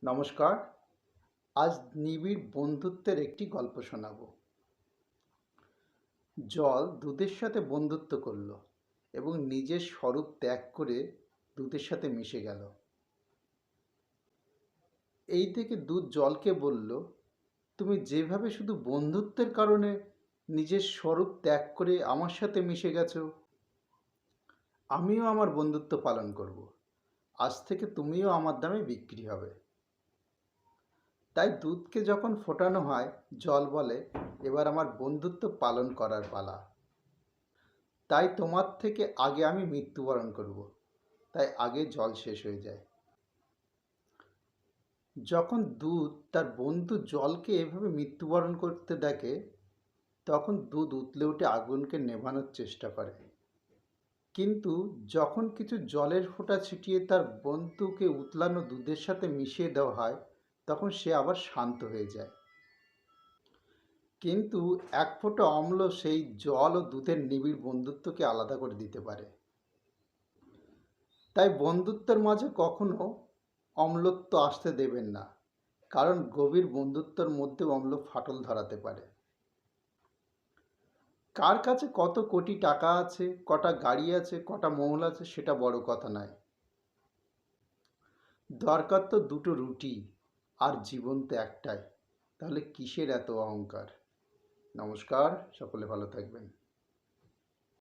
নমস্কার। আজ নিবিড় বন্ধুত্বের একটি গল্প শোনাবো। জল দুধের সাথে বন্ধুত্ব করলো এবং নিজের স্বরূপ ত্যাগ করে দুধের সাথে মিশে গেল। এই থেকে দুধ জলকে বলল, তুমি যেভাবে শুধু বন্ধুত্বের কারণে নিজের স্বরূপ ত্যাগ করে আমার সাথে মিশে গেছো, আমিও আমার বন্ধুত্ব পালন করব। আজ থেকে তুমিও আমার দামে বিক্রি হবে। তাই দুধকে যখন ফোটানো হয়, জল বলে, এবার আমার বন্ধুত্ব পালন করার পালা। তাই তোমার থেকে আগে আমি মৃত্যুবরণ করব। তাই আগে জল শেষ হয়ে যায়। যখন দুধ তার বন্ধু জলকে এভাবে মৃত্যুবরণ করতে দেখে, তখন দুধ উতলে উঠে আগুনকে নেভানোর চেষ্টা করে। কিন্তু যখন কিছু জলের ফোঁটা ছিটিয়ে তার বন্ধুকে উতলানো দুধের সাথে মিশিয়ে দেওয়া হয়, তখন সে আবার শান্ত হয়ে যায়। কিন্তু এক ফোঁটা অম্ল সেই জল ও দুধের নিবিড় বন্ধুত্বকে আলাদা করে দিতে পারে। তাই বন্ধুত্বের মাঝে কখনো অম্লত্ব আসতে দেবেন না, কারণ গভীর বন্ধুত্বের মধ্যে অম্ল ফাটল ধরাতে পারে। কার কাছে কত কোটি টাকা আছে, কটা গাড়ি আছে, কটা মহল আছে, সেটা বড় কথা নয়। দরকার তো দুটো রুটি, আর জীবন তো একটাই। তাহলে কিসের এত অহংকার? নমস্কার, সকলে ভালো থাকবেন।